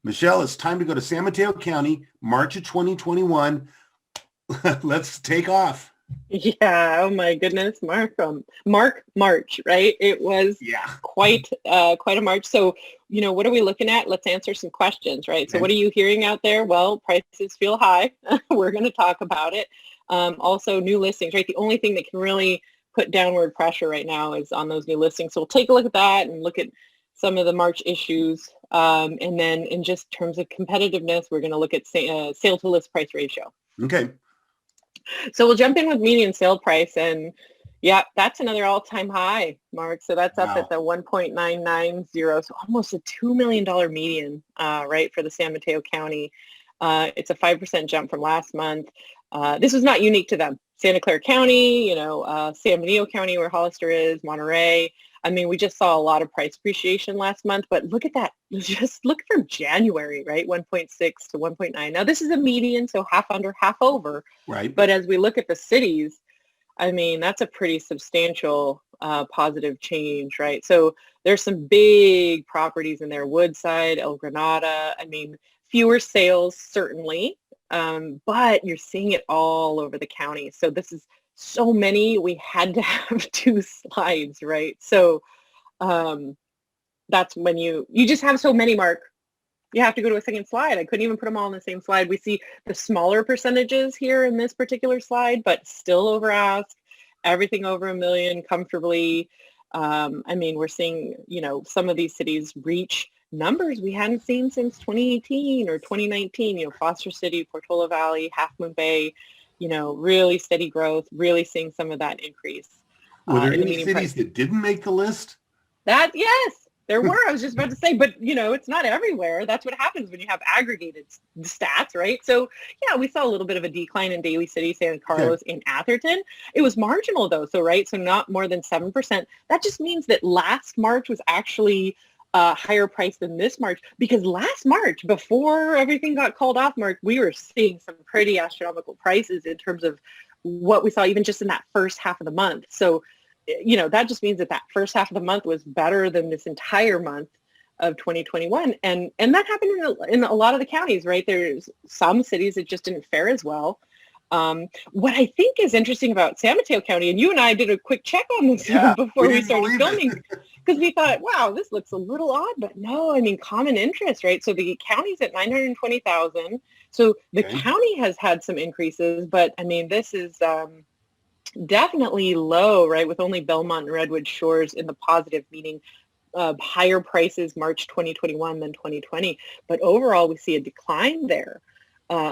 Michelle, it's time to go to San Mateo County, March of 2021. Let's take off. Yeah, oh my goodness, March, right? It was quite a March. So, what are we looking at? Let's answer some questions, right? So what are you hearing out there? Well, prices feel high. We're going to talk about it. Also, new listings, right? The only thing that can really put downward pressure right now is on those new listings. So we'll take a look at that and look at some of the March issues. And then in just terms of competitiveness, we're going to look at sale to list price ratio. Okay. So we'll jump in with median sale price, and that's another all-time high, Mark. So that's up at the 1.990, so almost a $2 million median, right, for the San Mateo County. It's a 5% jump from last month. This was not unique to them. Santa Clara County, San Benito County, where Hollister is, Monterey. I mean, we just saw a lot of price appreciation last month, but look at that. Just look from January, right? 1.6 to 1.9. Now, this is a median, so half under, half over. Right. But as we look at the cities, I mean, that's a pretty substantial positive change, right? So there's some big properties in there, Woodside, El Granada. I mean, fewer sales, certainly, but you're seeing it all over the county. So this is so many, we had to have 2 slides, right? So that's when you just have so many, Mark. You have to go to a second slide. I couldn't even put them all on the same slide. We see the smaller percentages here in this particular slide, but still over ask, everything over $1 million comfortably. I mean, we're seeing, some of these cities reach numbers we hadn't seen since 2018 or 2019, Foster City, Portola Valley, Half Moon Bay, really steady growth, really seeing some of that increase. Were there any cities that didn't make the list? Yes, there were. I was just about to say, but it's not everywhere. That's what happens when you have aggregated stats, right? So we saw a little bit of a decline in Daly City, San Carlos, and Atherton. It was marginal though, so not more than 7%. That just means that last March was actually higher price than this March, because last March, before everything got called off, Mark, we were seeing some pretty astronomical prices in terms of what we saw even just in that first half of the month. So, that just means that first half of the month was better than this entire month of 2021. And that happened in a lot of the counties, right? There's some cities that just didn't fare as well. What I think is interesting about San Mateo County, and you and I did a quick check on this before we started filming, because we thought, wow, this looks a little odd, but no, I mean, common interest, right? So the county's at 920,000. So the county has had some increases, but I mean, this is definitely low, right? With only Belmont and Redwood Shores in the positive, meaning higher prices March 2021 than 2020. But overall, we see a decline there.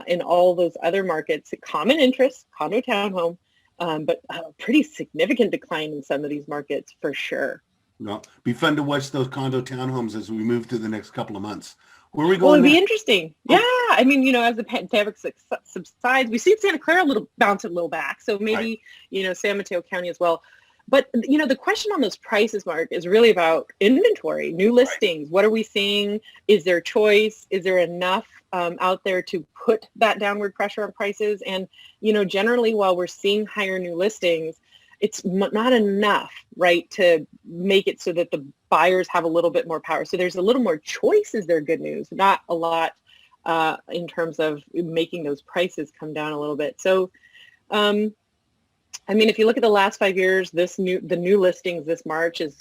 In all those other markets, common interest, condo townhome, but a pretty significant decline in some of these markets for sure. No, be fun to watch those condo townhomes as we move to the next couple of months. Where are we going? Well, it'd be interesting. Yeah, I mean, as the pandemic subsides, we see Santa Clara bounce a little back. So maybe, San Mateo County as well. But, the question on those prices, Mark, is really about inventory, new listings. What are we seeing? Is there choice? Is there enough out there to put that downward pressure on prices? And, generally, while we're seeing higher new listings, it's not enough, right, to make it so that the buyers have a little bit more power. So there's a little more choice is their good news, not a lot in terms of making those prices come down a little bit. So, I mean, if you look at the last 5 years, the new listings this March is,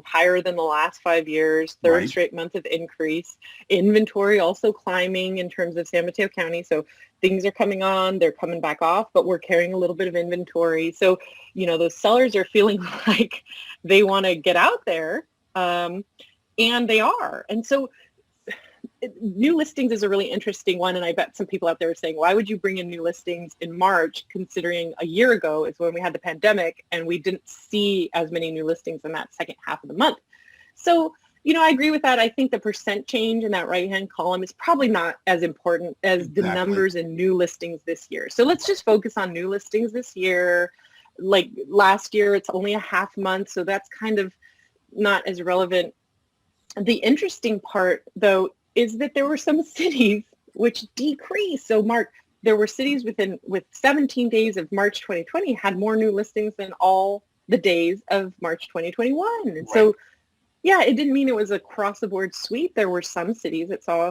higher than the last 5 years, third straight month of increase. Inventory also climbing in terms of San Mateo County. So things are coming on, they're coming back off, but we're carrying a little bit of inventory. So, those sellers are feeling like they want to get out there, and they are. And so new listings is a really interesting one, and I bet some people out there are saying, why would you bring in new listings in March, considering a year ago is when we had the pandemic and we didn't see as many new listings in that second half of the month? So, I agree with that. I think the percent change in that right-hand column is probably not as important as the numbers in new listings this year. So let's just focus on new listings this year. Like last year, it's only a half month, so that's kind of not as relevant. The interesting part, though, is that there were some cities which decreased. So, Mark, there were cities with 17 days of March 2020 had more new listings than all the days of March 2021. And so, it didn't mean it was across the board sweep. There were some cities that saw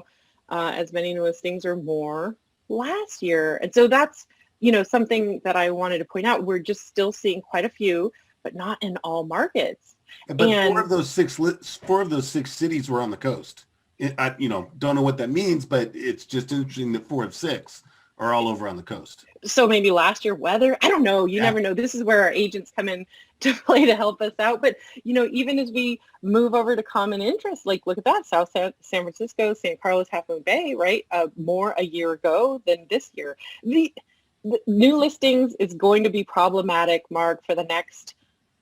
as many new listings or more last year. And so that's, something that I wanted to point out. We're just still seeing quite a few, but not in all markets. But And four of those six cities were on the coast. I don't know what that means, but it's just interesting that 4 of 6 are all over on the coast. so maybe last year weather, I don't know. You Yeah. never know. This is where our agents come in to play to help us out. But, even as we move over to common interest, like look at that, South San Francisco, San Carlos, Half Moon Bay, right? More a year ago than this year. The new listings is going to be problematic, Mark, for the next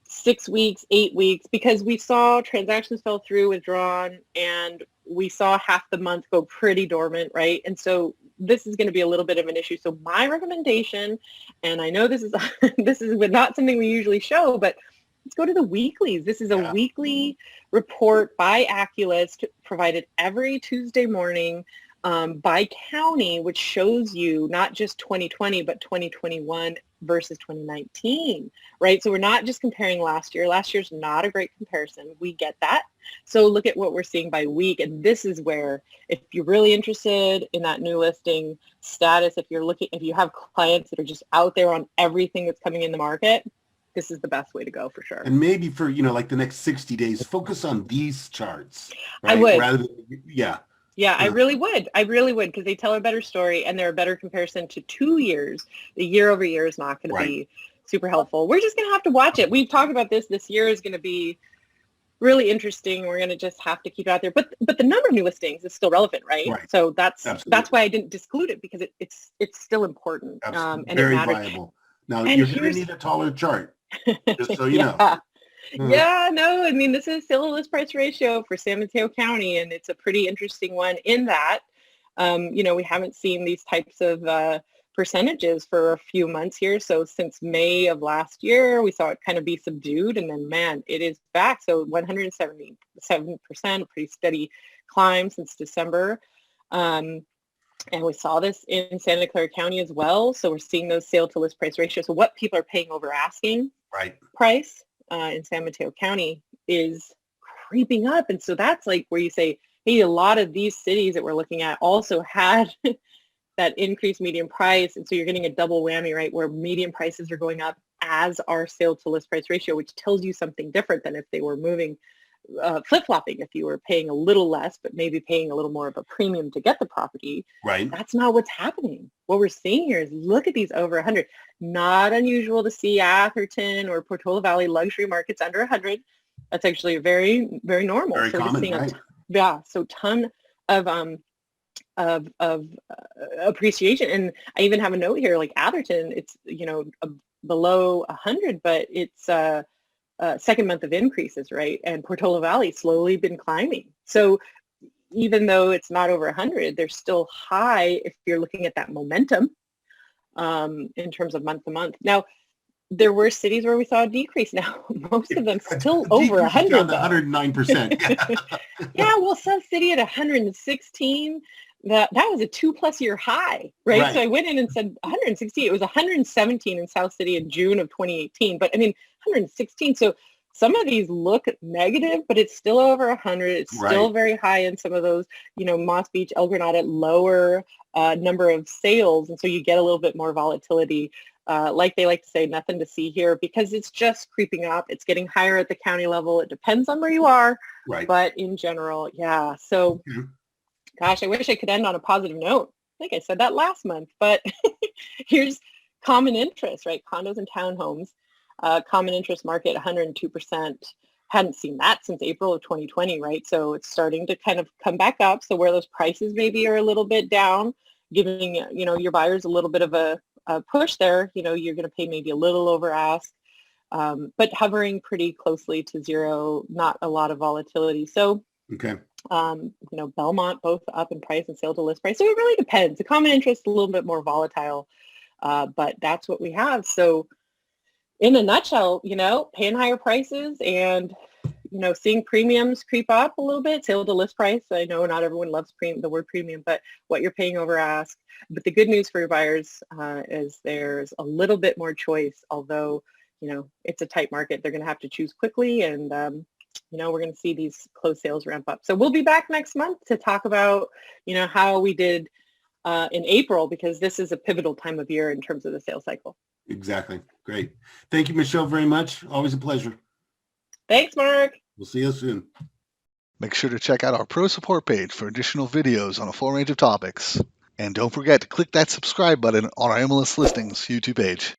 6 weeks, 8 weeks, because we saw transactions fell through, withdrawn, and we saw half the month go pretty dormant, right? And so this is going to be a little bit of an issue. So my recommendation, and I know this is this is not something we usually show, but let's go to the weeklies. This is a weekly report by Aculist provided every Tuesday morning by county, which shows you not just 2020, but 2021 versus 2019, right? So we're not just comparing last year. Last year's not a great comparison. We get that. So look at what we're seeing by week. And this is where, if you're really interested in that new listing status, if you have clients that are just out there on everything that's coming in the market, this is the best way to go for sure. And maybe for, like the next 60 days, focus on these charts. Right? I would. Rather than, Yeah, I really would. Because they tell a better story and they're a better comparison to 2 years. The year over year is not going to be super helpful. We're just going to have to watch it. We've talked about this. This year is going to be really interesting. We're going to just have to keep it out there. But the number of new listings is still relevant, right? So that's why I didn't disclude it, because it's still important. And very it matters. viable. Now, you're going to need a taller chart, just so you know. Yeah, no, I mean, this is sale to list price ratio for San Mateo County, and it's a pretty interesting one in that, we haven't seen these types of percentages for a few months here. So since May of last year, we saw it kind of be subdued, and then, man, it is back. So 177%, a pretty steady climb since December. And we saw this in Santa Clara County as well. So we're seeing those sale to list price ratios. So what people are paying over asking price in San Mateo County is creeping up. And so that's like where you say, hey, a lot of these cities that we're looking at also had that increased median price. And so you're getting a double whammy, right, where median prices are going up as our sale to list price ratio, which tells you something different than if they were moving, flip-flopping. If you were paying a little less, but maybe paying a little more of a premium to get the property. That's not what's happening. What we're seeing here is, look at these over 100. Not unusual to see Atherton or Portola Valley luxury markets under 100. That's actually very, very normal. Very common, right? So ton of appreciation. And I even have a note here, like Atherton, it's below 100, but it's second month of increases, right? And Portola Valley slowly been climbing. So even though it's not over 100, they're still high if you're looking at that momentum in terms of month to month. Now, there were cities where we saw a decrease. Now, most of them still over 100. Down to 109%. Yeah, well, South City at 116. That was a 2+ year high, right? So I went in and said 116. It was 117 in South City in June of 2018. But I mean, 116. So some of these look negative, but it's still over 100. It's still very high in some of those, Moss Beach, El Granada, lower number of sales. And so you get a little bit more volatility. Like they like to say, nothing to see here, because it's just creeping up. It's getting higher at the county level. It depends on where you are. But in general, yeah. So, gosh, I wish I could end on a positive note. I think I said that last month, but here's common interest, right? Condos and townhomes. Common interest market, 102%. Hadn't seen that since April of 2020, right? So it's starting to kind of come back up. So where those prices maybe are a little bit down, giving, your buyers a little bit of a push there, you're going to pay maybe a little over ask, but hovering pretty closely to zero, not a lot of volatility. So, Belmont, both up in price and sale to list price. So it really depends. The common interest, a little bit more volatile, but that's what we have. So in a nutshell, paying higher prices and, seeing premiums creep up a little bit, sale to list price. I know not everyone loves the word premium, but what you're paying over ask. But the good news for your buyers is there's a little bit more choice, although, it's a tight market. They're going to have to choose quickly, and we're going to see these closed sales ramp up. So we'll be back next month to talk about, how we did in April, because this is a pivotal time of year in terms of the sales cycle. Exactly. Great. Thank you, Michelle, very much. Always a pleasure. Thanks, Mark. We'll see you soon. Make sure to check out our Pro Support page for additional videos on a full range of topics. And don't forget to click that subscribe button on our MLS Listings YouTube page.